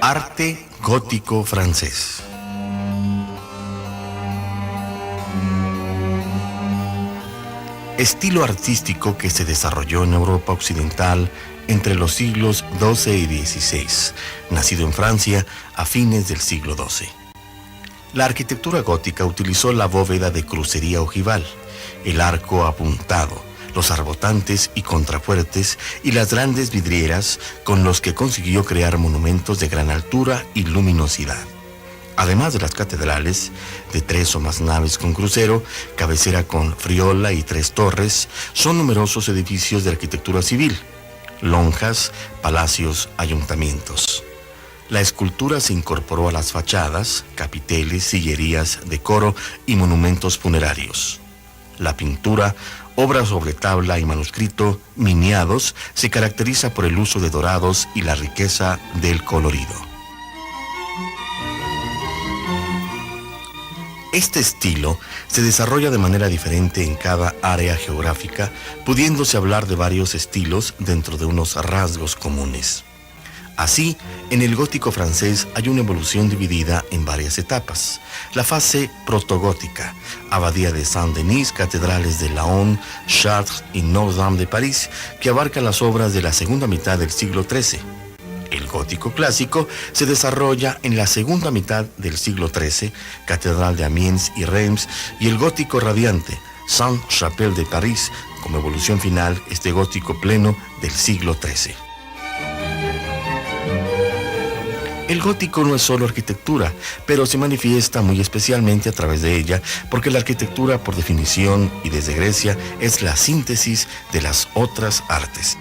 Arte gótico francés. Estilo artístico que se desarrolló en Europa occidental entre los siglos XII y XVI, nacido en Francia a fines del siglo XII. La arquitectura gótica utilizó la bóveda de crucería ojival, el arco apuntado, los arbotantes y contrafuertes y las grandes vidrieras con los que consiguió crear monumentos de gran altura y luminosidad. Además de las catedrales, de 3 o más naves con crucero, cabecera con friola y 3 torres, son numerosos edificios de arquitectura civil, lonjas, palacios, ayuntamientos. La escultura se incorporó a las fachadas, capiteles, sillerías, decoro y monumentos funerarios. La pintura, obra sobre tabla y manuscrito, miniados, se caracteriza por el uso de dorados y la riqueza del colorido. Este estilo se desarrolla de manera diferente en cada área geográfica, pudiéndose hablar de varios estilos dentro de unos rasgos comunes. Así, en el gótico francés hay una evolución dividida en varias etapas. La fase protogótica, Abadía de Saint-Denis, catedrales de Laon, Chartres y Notre-Dame de París, que abarcan las obras de la segunda mitad del siglo XIII. El gótico clásico se desarrolla en la segunda mitad del siglo XIII, Catedral de Amiens y Reims, y el gótico radiante, Sainte-Chapelle de París, como evolución final este gótico pleno del siglo XIII. El gótico no es solo arquitectura, pero se manifiesta muy especialmente a través de ella, porque la arquitectura, por definición y desde Grecia, es la síntesis de las otras artes.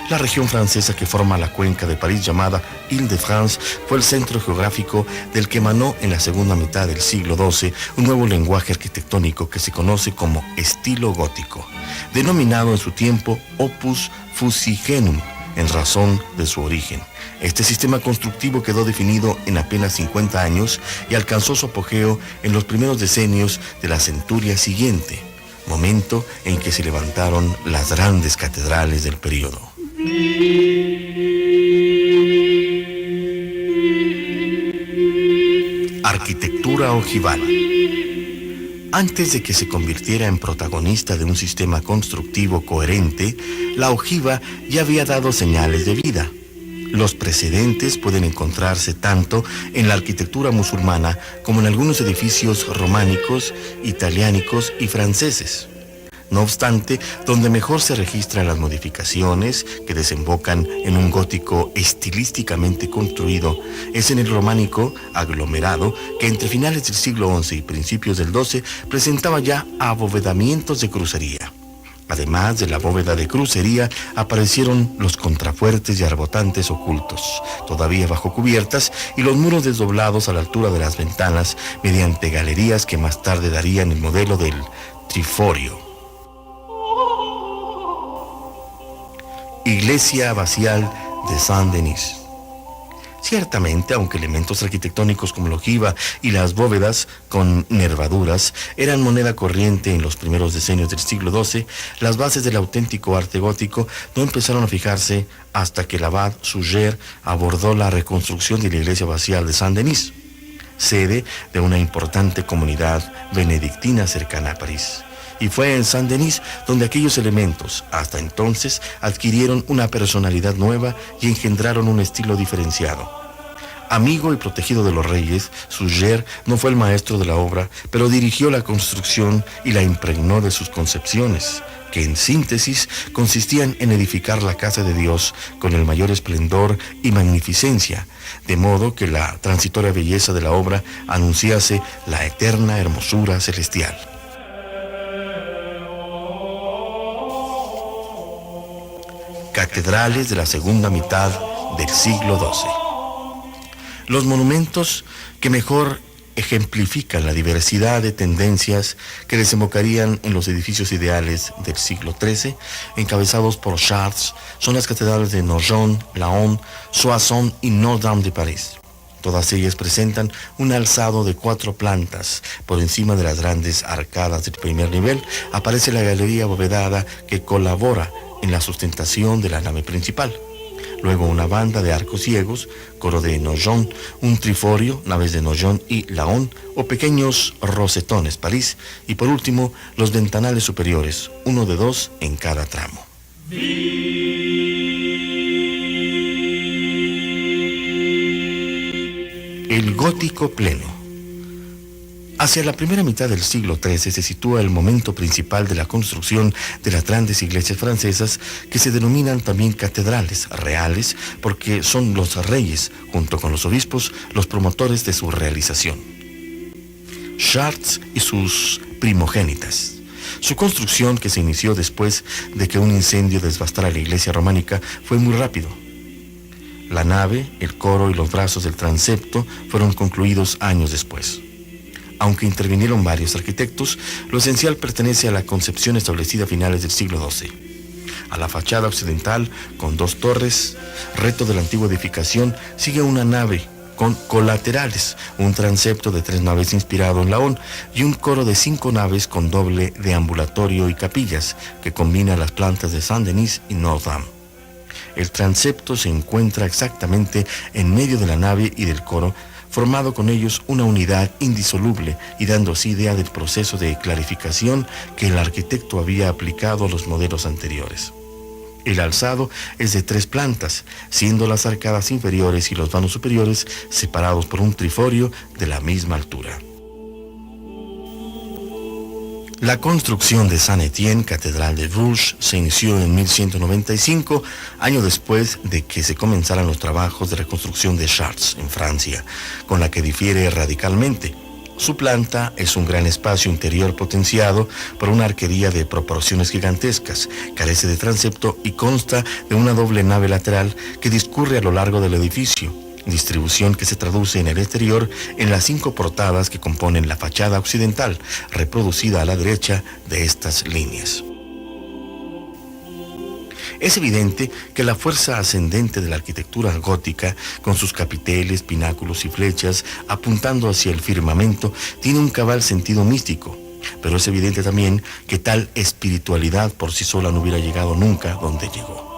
La región francesa que forma la cuenca de París, llamada Île-de-France, fue el centro geográfico del que emanó en la segunda mitad del siglo XII un nuevo lenguaje arquitectónico que se conoce como estilo gótico, denominado en su tiempo Opus Fusigenum, en razón de su origen. Este sistema constructivo quedó definido en apenas 50 años y alcanzó su apogeo en los primeros decenios de la centuria siguiente, momento en que se levantaron las grandes catedrales del período. Arquitectura ojival. Antes de que se convirtiera en protagonista de un sistema constructivo coherente, la ojiva ya había dado señales de vida. Los precedentes pueden encontrarse tanto en la arquitectura musulmana como en algunos edificios románicos, italiánicos y franceses. No obstante, donde mejor se registran las modificaciones que desembocan en un gótico estilísticamente construido es en el románico aglomerado que entre finales del siglo XI y principios del XII presentaba ya abovedamientos de crucería. Además de la bóveda de crucería, aparecieron los contrafuertes y arbotantes ocultos, todavía bajo cubiertas, y los muros desdoblados a la altura de las ventanas mediante galerías que más tarde darían el modelo del triforio. Iglesia abacial de Saint-Denis. Ciertamente, aunque elementos arquitectónicos como la ojiva y las bóvedas con nervaduras eran moneda corriente en los primeros decenios del siglo XII, las bases del auténtico arte gótico no empezaron a fijarse hasta que el abad Suger abordó la reconstrucción de la iglesia abacial de Saint-Denis, sede de una importante comunidad benedictina cercana a París. Y fue en Saint-Denis donde aquellos elementos, hasta entonces, adquirieron una personalidad nueva y engendraron un estilo diferenciado. Amigo y protegido de los reyes, Suger no fue el maestro de la obra, pero dirigió la construcción y la impregnó de sus concepciones, que en síntesis consistían en edificar la casa de Dios con el mayor esplendor y magnificencia, de modo que la transitoria belleza de la obra anunciase la eterna hermosura celestial. Catedrales de la segunda mitad del siglo XII. Los monumentos que mejor ejemplifican la diversidad de tendencias que desembocarían en los edificios ideales del siglo XIII, encabezados por Chartres, son las catedrales de Nogent, Laon, Soissons y Notre-Dame de París. Todas ellas presentan un alzado de 4 plantas. Por encima de las grandes arcadas del primer nivel aparece la galería abovedada que colabora en la sustentación de la nave principal. luego una banda de arcos ciegos, coro de Nogent, un triforio, naves de Nogent y Laon, o pequeños rosetones, París, y por último los ventanales superiores, uno de 2 en cada tramo. El gótico pleno. Hacia la primera mitad del siglo XIII se sitúa el momento principal de la construcción de las grandes iglesias francesas, que se denominan también catedrales reales porque son los reyes, junto con los obispos, los promotores de su realización. Chartres y sus primogénitas. Su construcción, que se inició después de que un incendio devastara la iglesia románica, fue muy rápido. La nave, el coro y los brazos del transepto fueron concluidos años después. Aunque intervinieron varios arquitectos, lo esencial pertenece a la concepción establecida a finales del siglo XII. A la fachada occidental, con 2 torres, reto de la antigua edificación, sigue una nave con colaterales, un transepto de 3 naves inspirado en Laon y un coro de 5 naves con doble deambulatorio y capillas, que combina las plantas de Saint-Denis y Notre-Dame. El transepto se encuentra exactamente en medio de la nave y del coro, formado con ellos una unidad indisoluble y dando así idea del proceso de clarificación que el arquitecto había aplicado a los modelos anteriores. El alzado es de 3 plantas, siendo las arcadas inferiores y los vanos superiores separados por un triforio de la misma altura. La construcción de Saint-Étienne, Catedral de Bourges, se inició en 1195, año después de que se comenzaran los trabajos de reconstrucción de Chartres, en Francia, con la que difiere radicalmente. Su planta es un gran espacio interior potenciado por una arquería de proporciones gigantescas, carece de transepto y consta de una doble nave lateral que discurre a lo largo del edificio, distribución que se traduce en el exterior en las 5 portadas que componen la fachada occidental, reproducida a la derecha de estas líneas. Es evidente que la fuerza ascendente de la arquitectura gótica, con sus capiteles, pináculos y flechas apuntando hacia el firmamento, tiene un cabal sentido místico, pero es evidente también que tal espiritualidad por sí sola no hubiera llegado nunca donde llegó.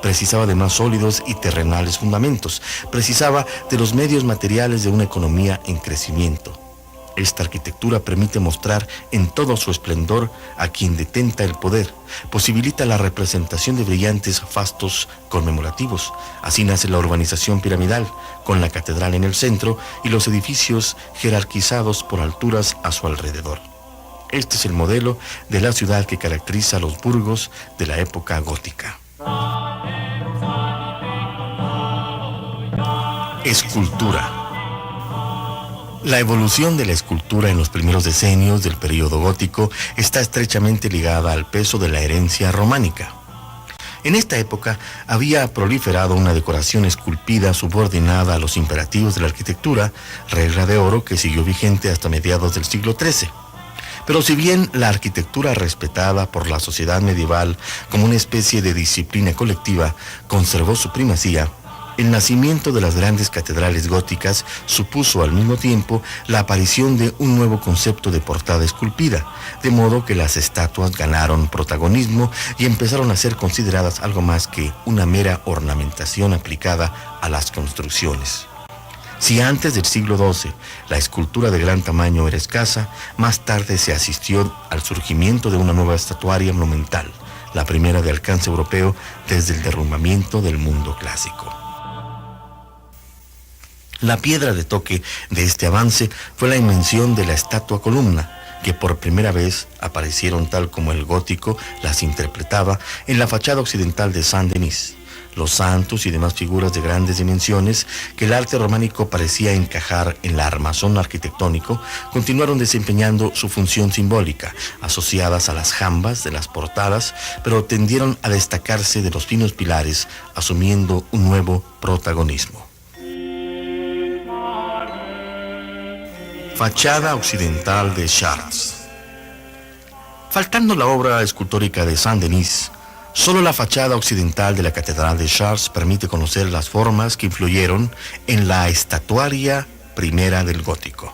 Precisaba de más sólidos y terrenales fundamentos, precisaba de los medios materiales de una economía en crecimiento. Esta arquitectura permite mostrar en todo su esplendor a quien detenta el poder, posibilita la representación de brillantes fastos conmemorativos. Así nace la urbanización piramidal, con la catedral en el centro y los edificios jerarquizados por alturas a su alrededor. Este es el modelo de la ciudad que caracteriza a los burgos de la época gótica. Escultura. La evolución de la escultura en los primeros decenios del período gótico está estrechamente ligada al peso de la herencia románica. En esta época había proliferado una decoración esculpida subordinada a los imperativos de la arquitectura, regla de oro que siguió vigente hasta mediados del siglo XIII. Pero si bien la arquitectura respetada por la sociedad medieval como una especie de disciplina colectiva conservó su primacía, el nacimiento de las grandes catedrales góticas supuso al mismo tiempo la aparición de un nuevo concepto de portada esculpida, de modo que las estatuas ganaron protagonismo y empezaron a ser consideradas algo más que una mera ornamentación aplicada a las construcciones. Si antes del siglo XII la escultura de gran tamaño era escasa, más tarde se asistió al surgimiento de una nueva estatuaria monumental, la primera de alcance europeo desde el derrumbamiento del mundo clásico. La piedra de toque de este avance fue la invención de la estatua columna, que por primera vez aparecieron tal como el gótico las interpretaba en la fachada occidental de Saint-Denis. Los santos y demás figuras de grandes dimensiones que el arte románico parecía encajar en la armazón arquitectónico continuaron desempeñando su función simbólica, asociadas a las jambas de las portadas, pero tendieron a destacarse de los finos pilares, asumiendo un nuevo protagonismo. Fachada occidental de Chartres. Faltando la obra escultórica de Saint-Denis, solo la fachada occidental de la Catedral de Chartres permite conocer las formas que influyeron en la estatuaria primera del gótico.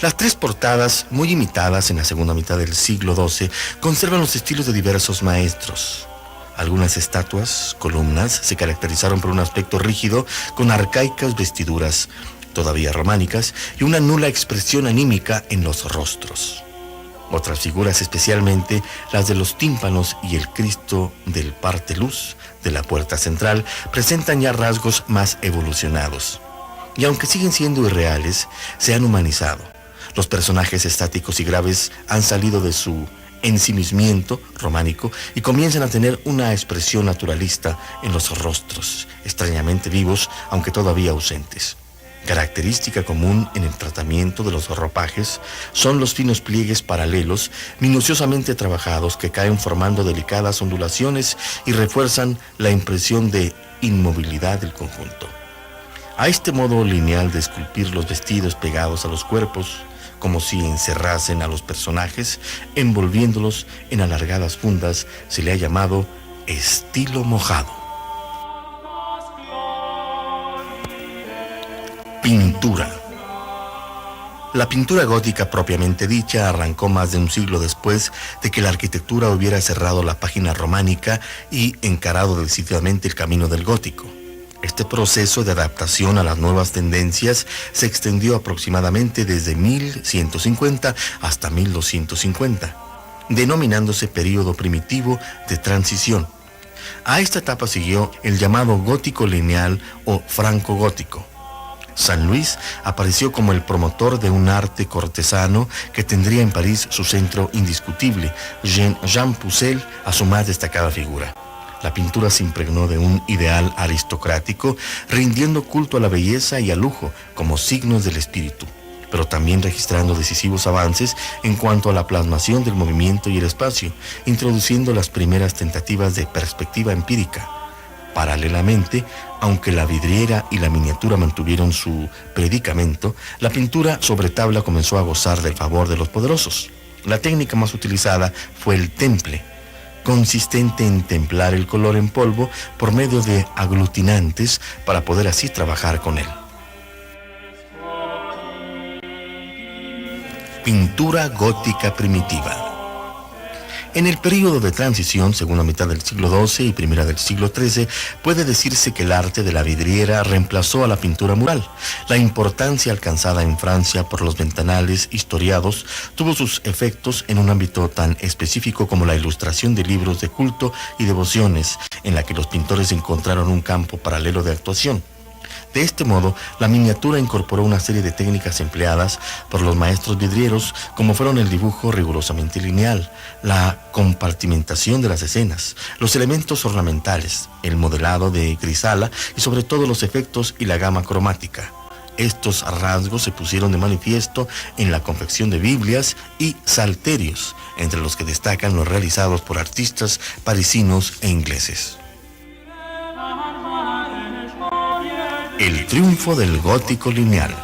Las 3 portadas, muy imitadas en la segunda mitad del siglo XII, conservan los estilos de diversos maestros. Algunas estatuas, columnas, se caracterizaron por un aspecto rígido, con arcaicas vestiduras, todavía románicas, y una nula expresión anímica en los rostros. Otras figuras, especialmente las de los tímpanos y el Cristo del Parteluz de la puerta central, presentan ya rasgos más evolucionados. Y aunque siguen siendo irreales, se han humanizado. Los personajes estáticos y graves han salido de su ensimismamiento románico y comienzan a tener una expresión naturalista en los rostros, extrañamente vivos, aunque todavía ausentes. Característica común en el tratamiento de los ropajes son los finos pliegues paralelos, minuciosamente trabajados, que caen formando delicadas ondulaciones y refuerzan la impresión de inmovilidad del conjunto. A este modo lineal de esculpir los vestidos pegados a los cuerpos, como si encerrasen a los personajes, envolviéndolos en alargadas fundas, se le ha llamado estilo mojado. Pintura. La pintura gótica propiamente dicha arrancó más de un siglo después de que la arquitectura hubiera cerrado la página románica y encarado decididamente el camino del gótico. Este proceso de adaptación a las nuevas tendencias se extendió aproximadamente desde 1150 hasta 1250, denominándose período primitivo de transición. A esta etapa siguió el llamado gótico lineal o franco-gótico. San Luis apareció como el promotor de un arte cortesano que tendría en París su centro indiscutible, Jean Pucelle a su más destacada figura. La pintura se impregnó de un ideal aristocrático, rindiendo culto a la belleza y al lujo como signos del espíritu, pero también registrando decisivos avances en cuanto a la plasmación del movimiento y el espacio, introduciendo las primeras tentativas de perspectiva empírica. Paralelamente, aunque la vidriera y la miniatura mantuvieron su predicamento, la pintura sobre tabla comenzó a gozar del favor de los poderosos. La técnica más utilizada fue el temple, consistente en templar el color en polvo por medio de aglutinantes para poder así trabajar con él. Pintura gótica primitiva. En el período de transición, segunda mitad del siglo XII y primera del siglo XIII, puede decirse que el arte de la vidriera reemplazó a la pintura mural. La importancia alcanzada en Francia por los ventanales historiados tuvo sus efectos en un ámbito tan específico como la ilustración de libros de culto y devociones, en la que los pintores encontraron un campo paralelo de actuación. De este modo, la miniatura incorporó una serie de técnicas empleadas por los maestros vidrieros, como fueron el dibujo rigurosamente lineal, la compartimentación de las escenas, los elementos ornamentales, el modelado de grisala y sobre todo los efectos y la gama cromática. Estos rasgos se pusieron de manifiesto en la confección de Biblias y salterios, entre los que destacan los realizados por artistas parisinos e ingleses. El triunfo del gótico lineal.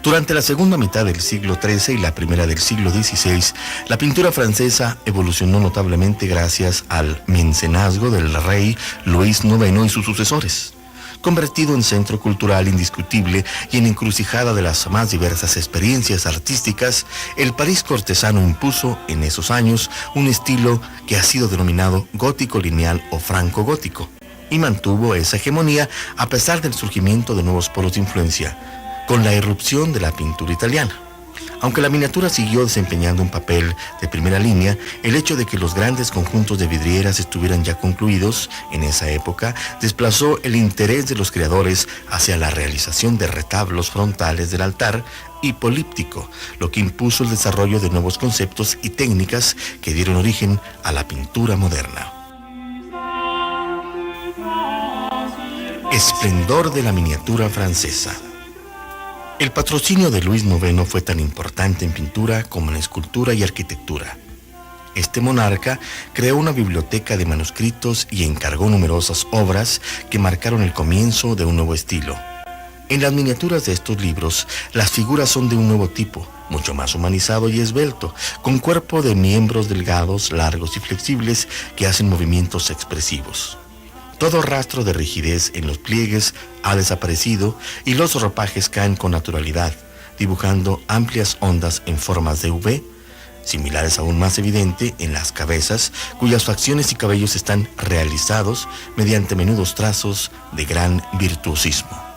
Durante la segunda mitad del siglo XIII y la primera del siglo XVI, la pintura francesa evolucionó notablemente gracias al mecenazgo del rey Luis IX y sus sucesores. Convertido en centro cultural indiscutible y en encrucijada de las más diversas experiencias artísticas, el París cortesano impuso en esos años un estilo que ha sido denominado gótico lineal o franco-gótico, y mantuvo esa hegemonía a pesar del surgimiento de nuevos polos de influencia, con la irrupción de la pintura italiana. Aunque la miniatura siguió desempeñando un papel de primera línea, el hecho de que los grandes conjuntos de vidrieras estuvieran ya concluidos en esa época desplazó el interés de los creadores hacia la realización de retablos frontales del altar y políptico, lo que impuso el desarrollo de nuevos conceptos y técnicas que dieron origen a la pintura moderna. Esplendor de la miniatura francesa. El patrocinio de Luis IX fue tan importante en pintura como en escultura y arquitectura. Este monarca creó una biblioteca de manuscritos y encargó numerosas obras que marcaron el comienzo de un nuevo estilo. En las miniaturas de estos libros, las figuras son de un nuevo tipo, mucho más humanizado y esbelto, con cuerpo de miembros delgados, largos y flexibles que hacen movimientos expresivos. Todo rastro de rigidez en los pliegues ha desaparecido y los ropajes caen con naturalidad, dibujando amplias ondas en formas de V, similares aún más evidente en las cabezas, cuyas facciones y cabellos están realizados mediante menudos trazos de gran virtuosismo.